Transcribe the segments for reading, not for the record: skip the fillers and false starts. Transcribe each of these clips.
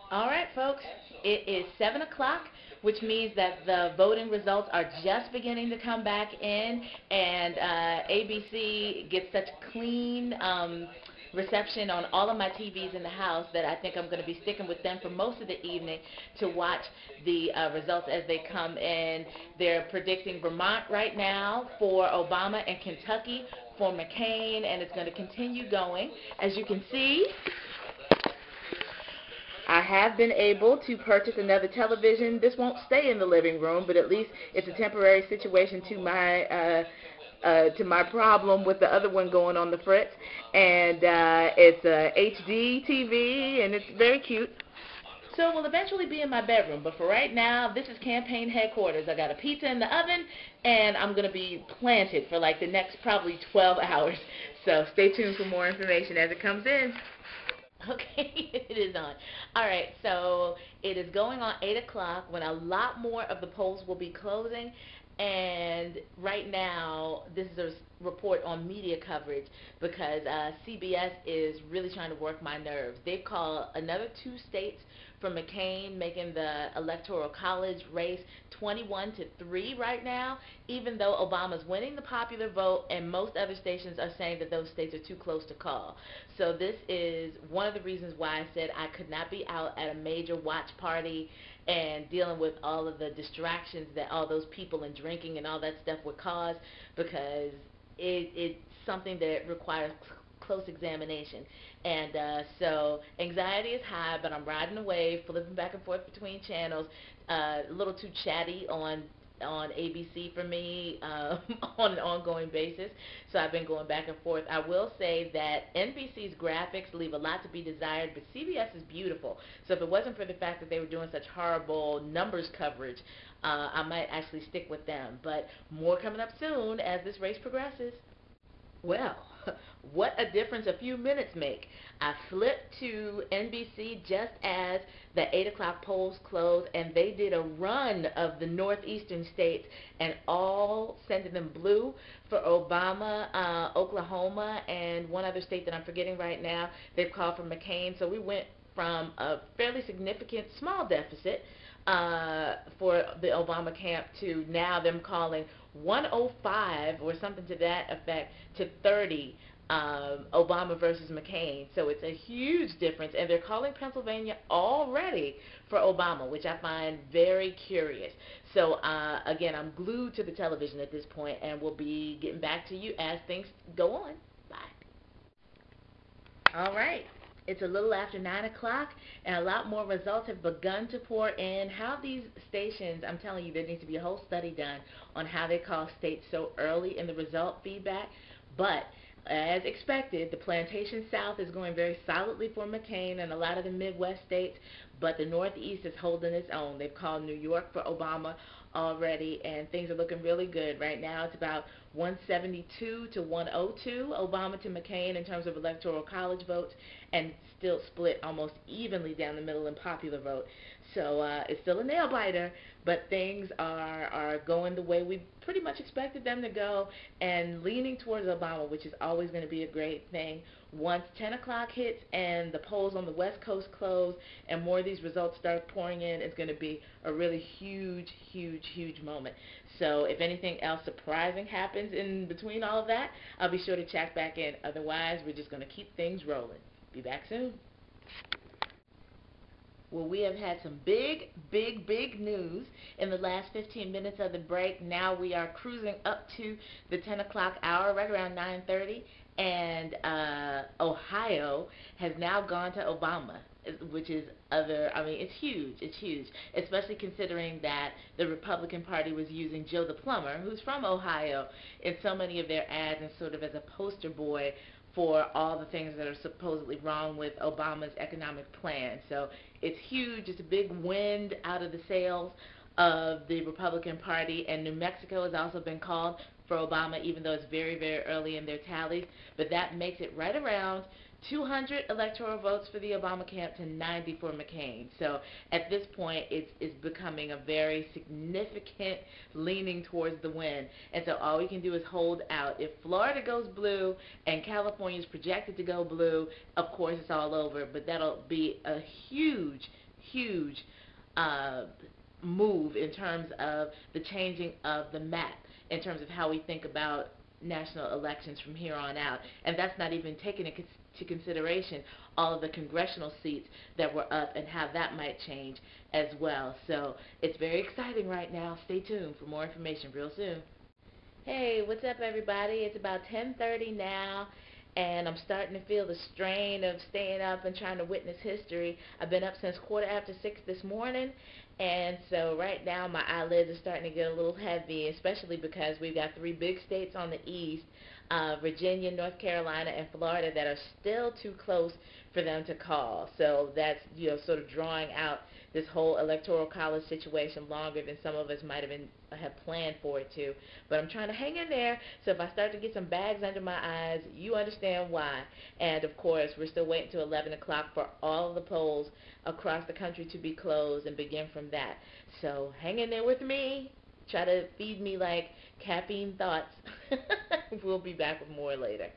All right, folks, it is 7 o'clock, which means that the voting results are just beginning to come back in, and ABC gets such clean reception on all of my TVs in the house that I think I'm going to be sticking with them for most of the evening to watch the results as they come in. They're predicting Vermont right now for Obama and Kentucky for McCain, and it's going to continue going. As you can see, I have been able to purchase another television. This won't stay in the living room, but at least it's a temporary situation to my problem with the other one going on the fritz. And it's a HD TV, and it's very cute. So we'll eventually be in my bedroom, but for right now, this is campaign headquarters. I got a pizza in the oven, and I'm going to be planted for like the next probably 12 hours. So stay tuned for more information as it comes in. Okay, it is on. All right, so it is going on 8 o'clock when a lot more of the polls will be closing. And right now, this is a report on media coverage because CBS is really trying to work my nerves. They've called another two states for McCain, making the electoral college race 21-3 right now, even though Obama's winning the popular vote and most other stations are saying that those states are too close to call. So this is one of the reasons why I said I could not be out at a major watch party and dealing with all of the distractions that all those people and drinking and all that stuff would cause, because it's something that requires close examination. And so anxiety is high, but I'm riding away, flipping back and forth between channels, a little too chatty on ABC for me on an ongoing basis. So I've been going back and forth. I will say that NBC's graphics leave a lot to be desired, but CBS is beautiful. So if it wasn't for the fact that they were doing such horrible numbers coverage, I might actually stick with them. But more coming up soon as this race progresses. Well, what a difference a few minutes make. I flipped to NBC just as the 8 o'clock polls closed, and they did a run of the northeastern states and all sending them blue for Obama, Oklahoma, and one other state that I'm forgetting right now. They've called for McCain. So we went from a fairly significant small deficit for the Obama camp to now them calling 105 or something to that effect to 30, Obama versus McCain. So it's a huge difference, and they're calling Pennsylvania already for Obama, which I find very curious. So again, I'm glued to the television at this point, and we'll be getting back to you as things go on. Bye. All right. It's a little after 9 o'clock, and a lot more results have begun to pour in. How these stations, I'm telling you, there needs to be a whole study done on how they call states so early in the result feedback. But as expected, the Plantation South is going very solidly for McCain and a lot of the Midwest states, but the Northeast is holding its own. They've called New York for Obama already, and things are looking really good. Right now, it's about 172 to 102, Obama to McCain in terms of electoral college votes, and still split almost evenly down the middle in popular vote. So it's still a nail biter, but things are going the way we pretty much expected them to go, and leaning towards Obama, which is always going to be a great thing. Once 10 o'clock hits and the polls on the West Coast close and more of these results start pouring in, it's going to be a really huge, huge, huge moment. So if anything else surprising happens in between all of that, I'll be sure to check back in. Otherwise, we're just going to keep things rolling. Be back soon. Well, we have had some big, big, big news in the last 15 minutes of the break. Now we are cruising up to the 10 o'clock hour, right around 9:30, and Ohio has now gone to Obama, which is I mean, it's huge. It's huge, especially considering that the Republican Party was using Joe the Plumber, who's from Ohio, in so many of their ads and sort of as a poster boy for all the things that are supposedly wrong with Obama's economic plan. So it's huge. It's a big wind out of the sails of the Republican Party, and New Mexico has also been called for Obama, even though it's very, very early in their tallies. But that makes it right around 200 electoral votes for the Obama camp to 90 for McCain. So at this point, it's becoming a very significant leaning towards the win. And so all we can do is hold out. If Florida goes blue and California is projected to go blue, of course it's all over. But that'll be a huge, huge uh, move in terms of the changing of the map, in terms of how we think about national elections from here on out. And that's not even taking into consideration all of the congressional seats that were up and how that might change as well. So it's very exciting right now. Stay tuned for more information real soon. Hey, what's up, everybody? It's about 10:30 now, and I'm starting to feel the strain of staying up and trying to witness history. I've been up since 6:15 this morning, and so right now my eyelids are starting to get a little heavy, especially because we've got three big states on the east, Virginia, North Carolina, and Florida, that are still too close for them to call. So that's, sort of drawing out this whole electoral college situation longer than some of us might have planned for it to. But I'm trying to hang in there, so if I start to get some bags under my eyes, you understand why. And of course, we're still waiting till 11 o'clock for all of the polls across the country to be closed and begin from that. So hang in there with me. Try to feed me like caffeine thoughts. We'll be back with more later.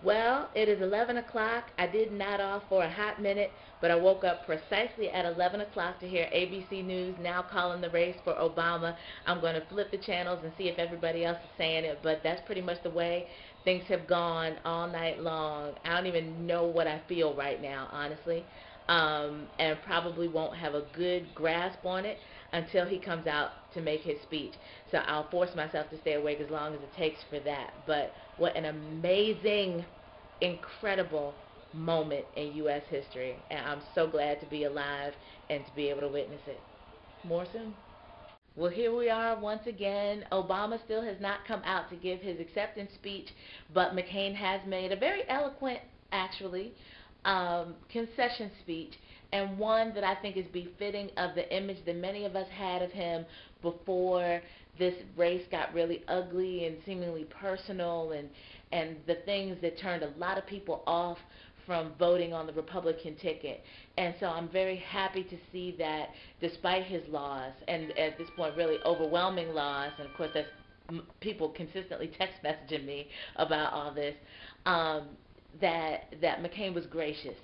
Well, it is 11 o'clock. I did nod off for a hot minute, but I woke up precisely at 11 o'clock to hear ABC News now calling the race for Obama. I'm going to flip the channels and see if everybody else is saying it, but that's pretty much the way things have gone all night long. I don't even know what I feel right now, honestly, and probably won't have a good grasp on it until he comes out to make his speech. So I'll force myself to stay awake as long as it takes for that. But what an amazing, incredible moment in U.S. history. And I'm so glad to be alive and to be able to witness it. More soon. Well, here we are once again. Obama still has not come out to give his acceptance speech, but McCain has made a very eloquent, actually, concession speech, and one that I think is befitting of the image that many of us had of him before this race got really ugly and seemingly personal, and the things that turned a lot of people off from voting on the Republican ticket. And so I'm very happy to see that despite his loss, and at this point really overwhelming loss, and of course that's people consistently text messaging me about all this, that McCain was gracious.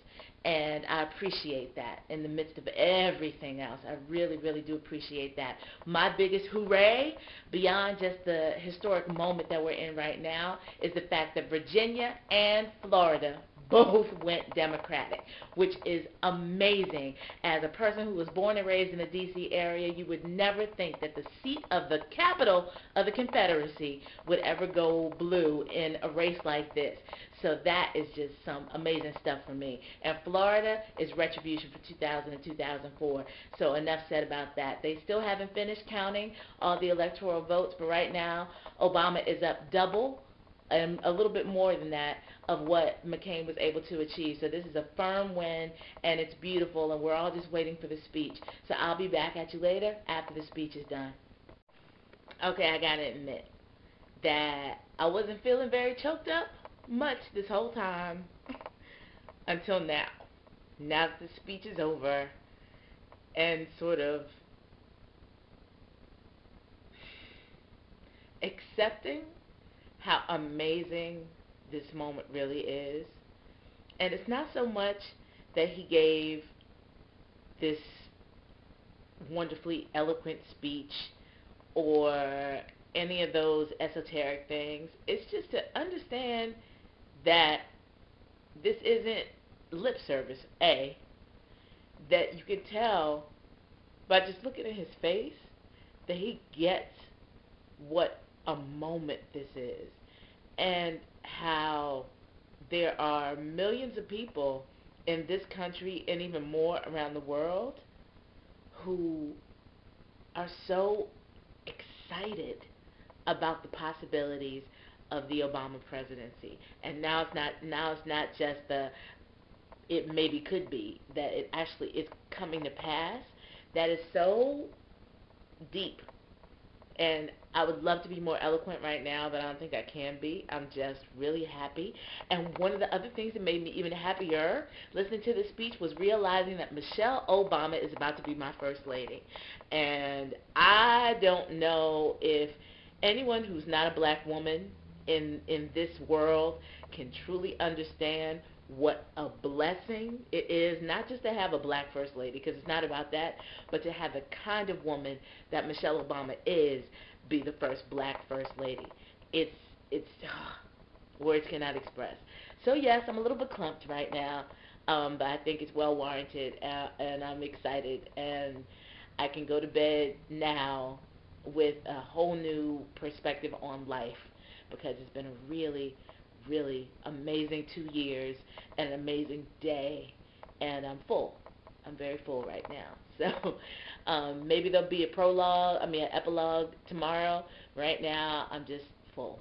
And I appreciate that in the midst of everything else. I really, really do appreciate that. My biggest hooray, beyond just the historic moment that we're in right now, is the fact that Virginia and Florida both went Democratic, which is amazing. As a person who was born and raised in the D.C. area, you would never think that the seat of the capital of the Confederacy would ever go blue in a race like this. So that is just some amazing stuff for me. And Florida is retribution for 2000 and 2004. So enough said about that. They still haven't finished counting all the electoral votes, but right now Obama is up double and a little bit more than that of what McCain was able to achieve. So this is a firm win, and it's beautiful, and we're all just waiting for the speech. So I'll be back at you later after the speech is done. Okay, I gotta admit that I wasn't feeling very choked up much this whole time until now. Now that the speech is over and sort of accepting how amazing this moment really is. And it's not so much that he gave this wonderfully eloquent speech or any of those esoteric things. It's just to understand that this isn't lip service, A, that you can tell by just looking at his face that he gets what a moment this is, and how there are millions of people in this country and even more around the world who are so excited about the possibilities of the Obama presidency. And now it's not just the it maybe could be, that it actually is coming to pass. That is so deep. And I would love to be more eloquent right now, but I don't think I can be. I'm just really happy. And one of the other things that made me even happier listening to this speech was realizing that Michelle Obama is about to be my first lady. And I don't know if anyone who's not a black woman in this world can truly understand what a blessing it is, not just to have a black first lady, because it's not about that, but to have the kind of woman that Michelle Obama is, be the first black first lady. It's words cannot express. So yes, I'm a little bit clumped right now, but I think it's well warranted, and I'm excited, and I can go to bed now with a whole new perspective on life, because it's been a really, really amazing 2 years and an amazing day, and I'm full. I'm very full right now. So maybe there'll be a prologue, I mean an epilogue tomorrow. Right now, I'm just full.